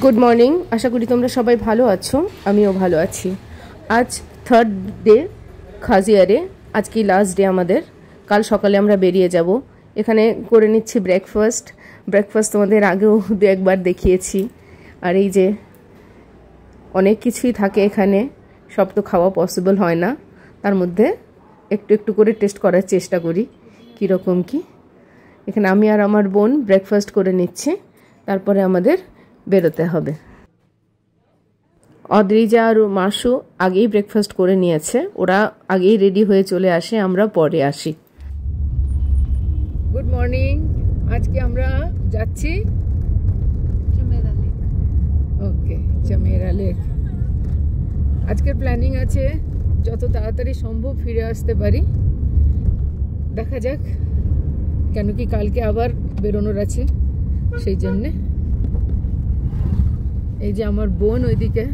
Good morning, আশা করি তোমরা সবাই ভালো আছো। আমিও ভালো আছি। আজ থার্ড ডে খাজিয়ারে, আজকে লাস্ট ডে আমাদের। কাল সকালে আমরা বেরিয়ে যাব। এখানে করে নিচ্ছি ব্রেকফাস্ট তোমাদের আগেও দু একবার দেখিয়েছি। আর এই যে অনেক কিছুই থাকে এখানে, সব তো খাওয়া পসিবল হয় না, তার মধ্যে একটু একটু করে টেস্ট করার চেষ্টা করি কীরকম কি। এখানে আমি আর আমার বোন ব্রেকফাস্ট করে নিচ্ছি, তারপরে আমাদের বেরোতে হবে। অদ্রিজা আর মাসু আগেই ব্রেকফাস্ট করে নিয়েছে, ওরা আগেই রেডি হয়ে চলে আসে, আমরা পরে আসি। গুড মর্নিং, আজকে আমরা যাচ্ছি চামেরা লেক। ওকে, চামেরা লেক। আজকের প্ল্যানিং আছে যত তাড়াতাড়ি সম্ভব ফিরে আসতে পারি, দেখা যাক, কেন কি কালকে আবার বেরোনোর আছে, সেই জন্যে। এই যে আমার বোন ওইদিকে,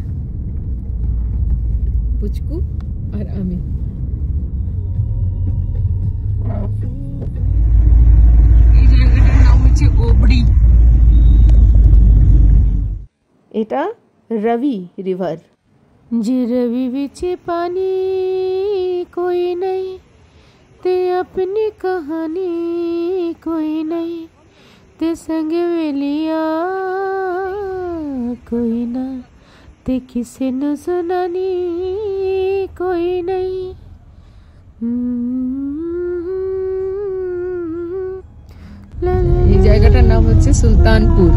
পুচকু আর আমি। এই জায়গাটার নাম হচ্ছে ওবড়ি। এটা রবি রিভার। যে রবি বিচে পানি कोई नहीं, ते अपनी कहानी कोई नहीं, ते संग वेलिया कोई ना, ते किसी न सुनानी कोई नहीं। এই জায়গাটার নাম হচ্ছে সুলতানপুর।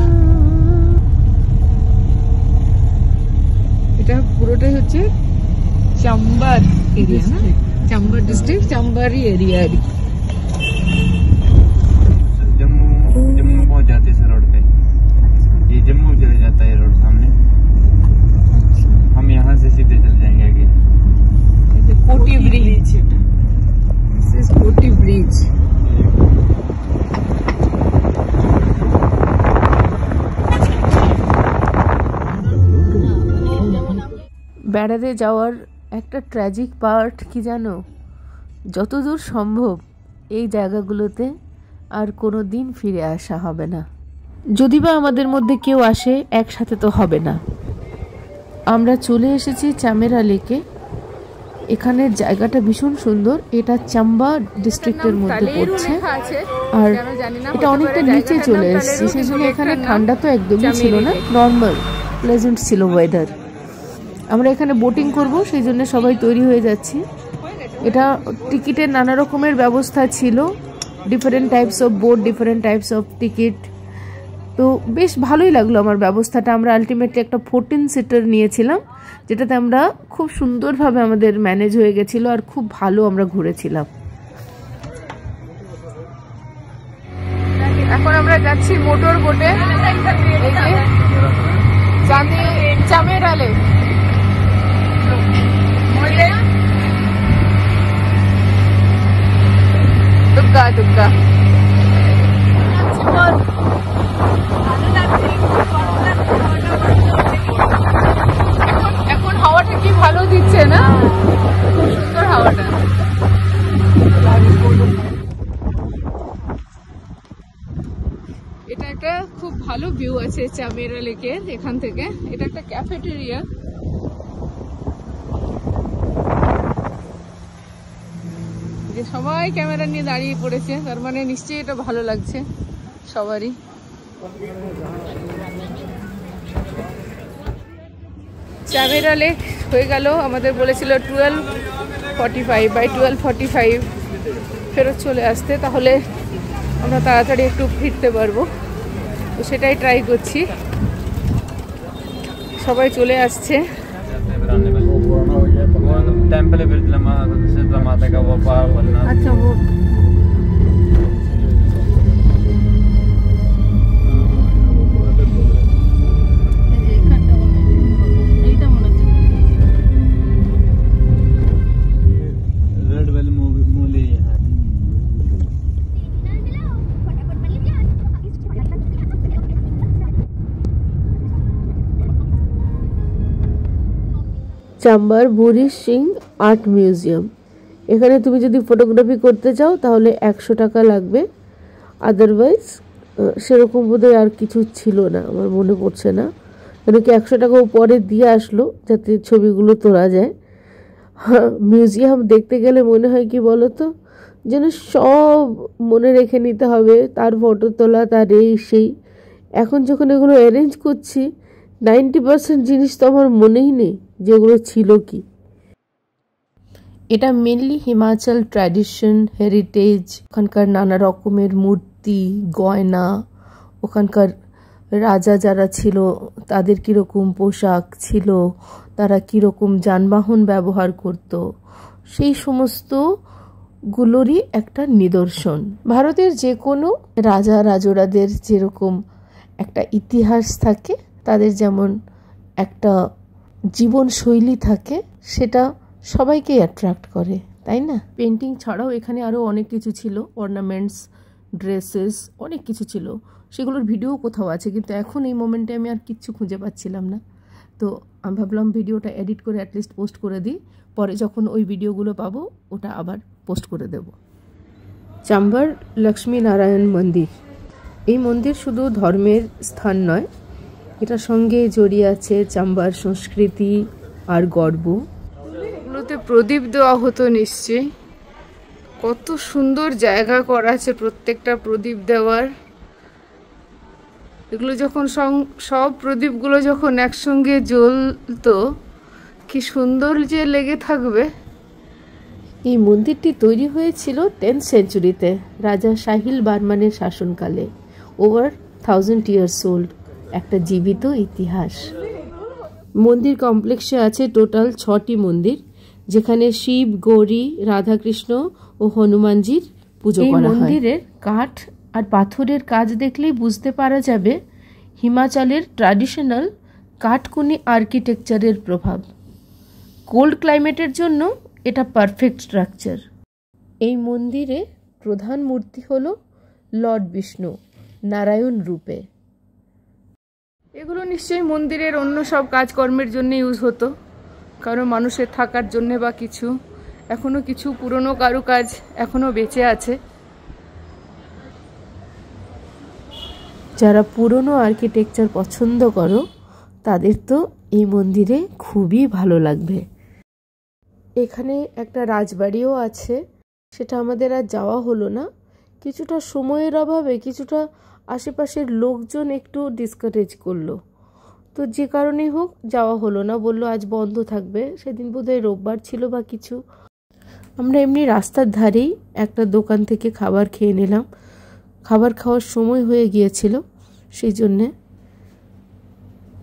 এটা পুরোটাই হচ্ছে চাম্বার এরিয়া, না? চাম্বার ডিস্ট্রিক্ট, চাম্বারি এরিয়া। जम्मू पहुंच जाते हैं रोड पे, ये जम्मू चले जाता है रोड सामने। हम यहाँ से सीधे चल जाएंगे आगे। कोटी ब्रिज, दिस इज कोटी ब्रिज। বেড়াতে যাওয়ার একটা ট্র্যাজিক পার্ট কি জানো, যতদূর সম্ভব এই জায়গাগুলোতে আর কোনো দিন ফিরে আসা হবে না। যদি বা আমাদের মধ্যে কেউ আসে, একসাথে তো হবে না। আমরা চলে এসেছি চামেরা লেকে। এখানের জায়গাটা ভীষণ সুন্দর। এটা চাম্বা ডিস্ট্রিক্টের মধ্যে পড়ছে, আর এটা অনেকটা নিচে চলে এসেছে, সেই জন্য এখানে ঠান্ডা তো একদমই ছিল না, নর্মাল প্লেজেন্ট ছিল ওয়েদার। আমরা এখানে বোটিং করব, সেই জন্য সবাই তৈরি হয়ে যাচ্ছি। এটা টিকিটের নানা রকমের ব্যবস্থা ছিল, different types of boat, different types of ticket. তো বেশ ভালোই লাগলো আমার ব্যবস্থাটা। আমরা আলটিমেটলি একটা 14 সিটার নিয়েছিলাম, যেটাতে আমরা খুব সুন্দরভাবে আমাদের ম্যানেজ হয়ে গেছিলো, আর খুব ভালো আমরা ঘুরেছিলাম। এখন আমরা যাচ্ছি মোটর বোটে, চামেরা লেক। দুগ্গা দুগ্গা এখন হাওয়াটা কি ভালো দিচ্ছে না, খুব সুন্দর হাওয়াটা। এটা একটা খুব ভালো ভিউ আছে চামেরা লেকের এখান থেকে। এটা একটা ক্যাফেটেরিয়া। সবাই ক্যামেরা নিয়ে দাঁড়িয়ে পড়েছে, তার মানে নিশ্চয়ই এটা ভালো লাগছে সবারই। চামেরা লেক হয়ে গেল আমাদের, বলেছিল 12:45, বাই 12:45 ফেরত চলে আসতে, তাহলে আমরা তাড়াতাড়ি একটু ফিরতে পারবো। তো সেটাই ট্রাই করছি। সবাই চলে আসছে। टेंपल है शीतला माता का, वो पार बनना। अच्छा, वो रेड वैली मूली है। চাম্বার বুড়ি সিং আর্ট মিউজিয়াম। এখানে তুমি যদি ফটোগ্রাফি করতে চাও তাহলে 100 টাকা লাগবে, আদারওয়াইজ সেরকম বোধহয় আর কিছু ছিল না, আমার মনে পড়ছে না। ওনাকে 100 টাকা পরে দিয়ে আসলো যাতে ছবিগুলো তোলা যায়। মিউজিয়াম দেখতে গেলে মনে হয় কি বলতো, যেন সব মনে রেখে নিতে হবে, তার ফটো তোলা, তার এই সেই। এখন যখন এগুলো অ্যারেঞ্জ করছি 90% জিনিস তো আমার মনেই নেই যেগুলো ছিল কি। এটা মেনলি হিমাচল ট্র্যাডিশন, হেরিটেজ, ওখানকার নানা রকমের মূর্তি, গয়না, ওখানকার রাজা যারা ছিল তাদের কীরকম পোশাক ছিল, তারা কীরকম যানবাহন ব্যবহার করত, সেই সমস্ত গুলোরই একটা নিদর্শন। ভারতের যে কোনো রাজা রাজোরাদের যেরকম একটা ইতিহাস থাকে, তাদের যেমন একটা জীবনশৈলী থাকে, সেটা সবাইকেই অ্যাট্রাক্ট করে, তাই না? পেন্টিং ছাড়াও এখানে আরও অনেক কিছু ছিল, অর্নামেন্টস, ড্রেসেস, অনেক কিছু ছিল। সেগুলোর ভিডিও কোথাও আছে, কিন্তু এখন এই মোমেন্টে আমি আর কিচ্ছু খুঁজে পাচ্ছিলাম না। তো আমি ভাবলাম ভিডিওটা এডিট করে অ্যাটলিস্ট পোস্ট করে দিই, পরে যখন ওই ভিডিওগুলো পাবো ওটা আবার পোস্ট করে দেব। চাম্বার লক্ষ্মী নারায়ণ মন্দির। এই মন্দির শুধু ধর্মের স্থান নয়, এটার সঙ্গে জড়িয়ে আছে চাম্বার সংস্কৃতি আর গর্ব। এগুলোতে প্রদীপ দেওয়া হতো নিশ্চয়ই। কত সুন্দর জায়গা করা আছে প্রত্যেকটা প্রদীপ দেওয়ার। এগুলো যখন সব প্রদীপগুলো যখন একসঙ্গে জ্বলতো কি সুন্দর যে লেগে থাকবে। এই মন্দিরটি তৈরি হয়েছিল 10th সেঞ্চুরিতে রাজা সাহিল বার্মানের শাসনকালে। ওভার 1000 years old, একটা জীবিত ইতিহাস। মন্দির কমপ্লেক্সে আছে টোটাল 6টি মন্দির, যেখানে শিব, গৌরী, রাধাকৃষ্ণ ও হনুমানজির পুজো করা হয়। মন্দিরের কাঠ আর পাথরের কাজ দেখলেই বুঝতে পারা যাবে হিমাচলের ট্র্যাডিশনাল কাঠকুনি আর্কিটেকচারের প্রভাব। কোল্ড ক্লাইমেটের জন্য এটা পারফেক্ট স্ট্রাকচার। এই মন্দিরে প্রধান মূর্তি হল লর্ড বিষ্ণু নারায়ণ রূপে। এগুলো নিশ্চয়ই মন্দিরের অন্য সব কাজকর্মের জন্য ইউজ হতো, কারণ মানুষের থাকার জন্যে বা কিছু। এখনো কিছু পুরনো কারুকাজ এখনো বেঁচে আছে। যারা পুরনো আর্কিটেকচার পছন্দ করো তাদের তো এই মন্দিরে খুবই ভালো লাগবে। এখানে একটা রাজবাড়িও আছে, সেটা আমাদের আর যাওয়া হলো না। কিছুটা সময়ের অভাবে, কিছুটা আশেপাশের লোকজন একটু ডিসকারেজ করলো, তো যে কারণেই হোক যাওয়া হলো না। বললো আজ বন্ধ থাকবে, সেদিন বোধহয় রোববার ছিল বা কিছু। আমরা এমনি রাস্তার ধারেই একটা দোকান থেকে খাবার খেয়ে নিলাম। খাবার খাওয়ার সময় হয়ে গিয়েছিল, সেই জন্যে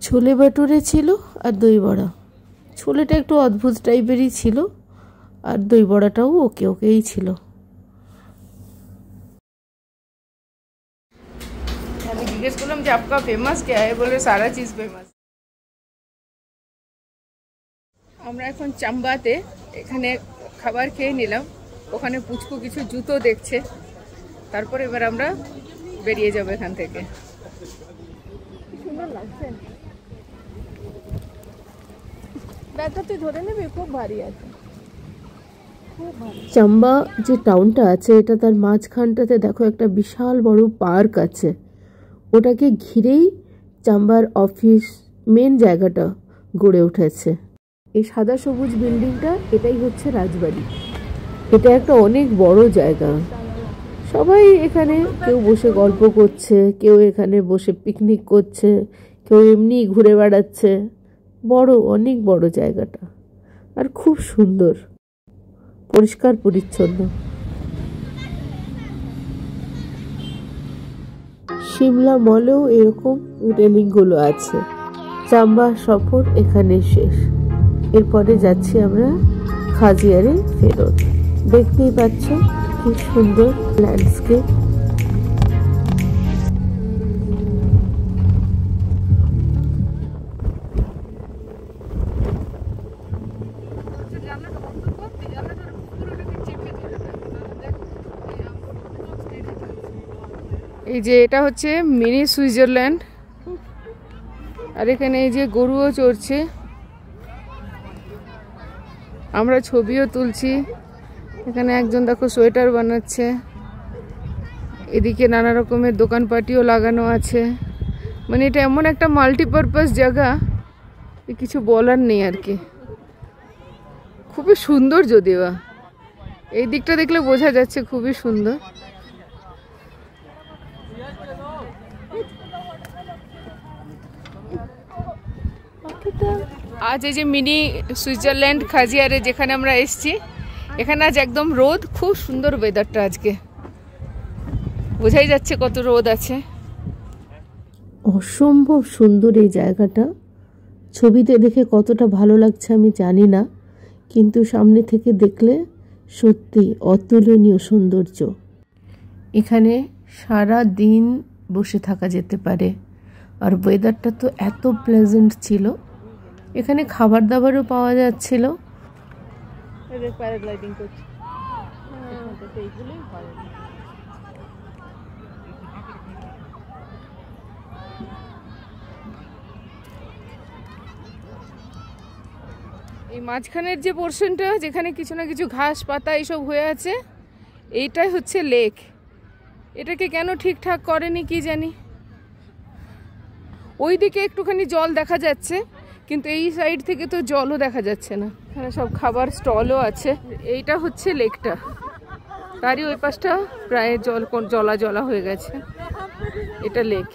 ছোলে ভাটুরে ছিল আর দই বড়া। ছোলেটা একটু অদ্ভুত টাইপেরই ছিল, আর দই বড়াটাও ওকেই ছিল। আমি জিজ্ঞেস করলাম যে আপকা ফেমাস কে है, বলে সারা চিজ ফেমাস। আমরা এখন চাম্বাতে এখানে খাবার খেয়ে নিলাম, ওখানে পুচকু কিছু জুতো দেখছে, তারপর এবার আমরা বেরিয়ে যাব এখান থেকে। সুন্দর লাগছে, ব্যাগটা তুই ধরে নিবি, খুব ভারী আছে। চাম্বা যে টাউনটা আছে, এটা তার মাঝখানটাতে দেখো একটা বিশাল বড় পার্ক আছে, ওটাকে ঘিরেই চাম্বার অফিস মেন জায়গাটা গড়ে উঠেছে। এই সাদা সবুজ বিল্ডিংটা, এটাই হচ্ছে রাজবাড়ি। এটা একটা অনেক বড় জায়গা, সবাই এখানে কেউ বসে গল্প করছে, কেউ এখানে বসে পিকনিক করছে, কেউ এমনি ঘুরে বেড়াচ্ছে। বড়, অনেক বড় জায়গাটা, আর খুব সুন্দর, পরিষ্কার পরিচ্ছন্ন। সিমলা মলেও এরকম রেলিংগুলো আছে। চাম্বা সফর এখানে শেষ, এরপরে যাচ্ছি আমরা খাজিয়ারে ফেরত। দেখতেই পাচ্ছ কি সুন্দর ল্যান্ডস্কেপ। এই যে এটা হচ্ছে মিনি সুইজারল্যান্ড, আর এখানে এই যে গরুও চড়ছে, আমরা ছবিও তুলছি। এখানে একজন দেখো সোয়েটার বানাচ্ছে, এদিকে নানা রকমের দোকানপাটিও লাগানো আছে, মানে এটা এমন একটা মাল্টিপারপাস জায়গা, কিছু বলার নেই আর কি। খুবই সুন্দর, যদিও এই দিকটা দেখলে বোঝা যাচ্ছে খুবই সুন্দর। আজ এই যে মিনি সুইজারল্যান্ড খাজিয়ারে যেখানে আমরা এসেছি, এখানে আজ একদম রোদ, খুব সুন্দর ওয়েদারটা আজকে, বোঝাই যাচ্ছে কত রোদ আছে। অসম্ভব সুন্দর এই জায়গাটা। ছবিতে দেখে কতটা ভালো লাগছে আমি জানি না, কিন্তু সামনে থেকে দেখলে সত্যি অতুলনীয় সৌন্দর্য। এখানে সারা দিন বসে থাকা যেতে পারে, আর ওয়েদারটা তো এত প্লেজেন্ট ছিল। এখানে খাবার দাবারও পাওয়া যাচ্ছিল। প্যারাগ্লাইডিং করছে, এই মাঝখানের যে পোর্শনটা যেখানে কিছু না কিছু ঘাস পাতা এইসব হয়ে আছে, এইটাই হচ্ছে লেক। এটাকে কেন ঠিকঠাক করেনি কি জানি। ওইদিকে একটুখানি জল দেখা যাচ্ছে, কিন্তু এই সাইড থেকে তো জলও দেখা যাচ্ছে না। এখানে সব খাবার স্টলও আছে। এইটা হচ্ছে লেকটা, তারই ওই পাশটা প্রায় জলা জলা হয়ে গেছে। এটা লেক।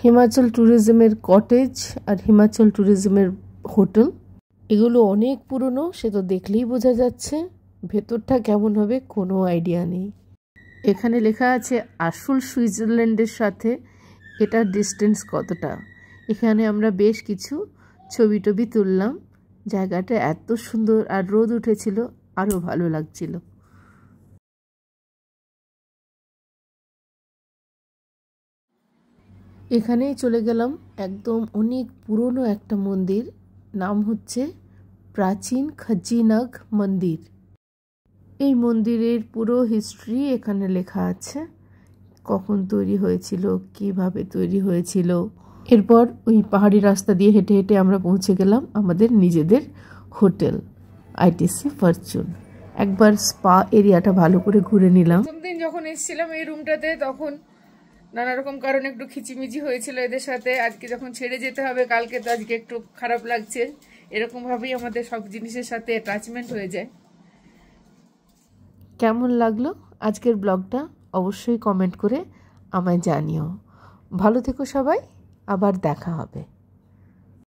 হিমাচল ট্যুরিজমের কটেজ আর হিমাচল ট্যুরিজমের হোটেল, এগুলো অনেক পুরনো, সে তো দেখলেই বোঝা যাচ্ছে। ভেতরটা কেমন হবে কোনো আইডিয়া নেই। এখানে লেখা আছে আসল সুইজারল্যান্ডের সাথে এটার ডিস্টেন্স কতটা। এখানে আমরা বেশ কিছু ছবি টবি তুললাম। জায়গাটা এত সুন্দর, আর রোদ উঠেছিল, আরও ভালো লাগছিল। এখানেই চলে গেলাম একদম অনেক পুরনো একটা মন্দির, নাম হচ্ছে প্রাচীন খজিনাগ মন্দির। এই মন্দিরের পুরো হিস্ট্রি এখানে লেখা আছে, কখন তৈরি হয়েছিল, কিভাবে তৈরি হয়েছিল। এরপর ওই পাহাড়ি রাস্তা দিয়ে হেঁটে হেঁটে আমরা পৌঁছে গেলাম আমাদের নিজেদের হোটেল আইটিসি ফরচুন। একবার স্পা এরিয়াটা ভালো করে ঘুরে নিলাম। প্রথম দিন যখন এসেছিলাম এই রুমটাতে, তখন নানা রকম কারণে একটু খিচিমিচি হয়েছিল এদের সাথে। আজকে যখন ছেড়ে যেতে হবে কালকে, তো আজকে একটু খারাপ লাগছে। এরকম ভাবেই আমাদের সব জিনিসের সাথে অ্যাটাচমেন্ট হয়ে যায়। কেমন লাগলো আজকের ব্লগটা অবশ্যই কমেন্ট করে আমায় জানিও। ভালো থেকো সবাই, আবার দেখা হবে।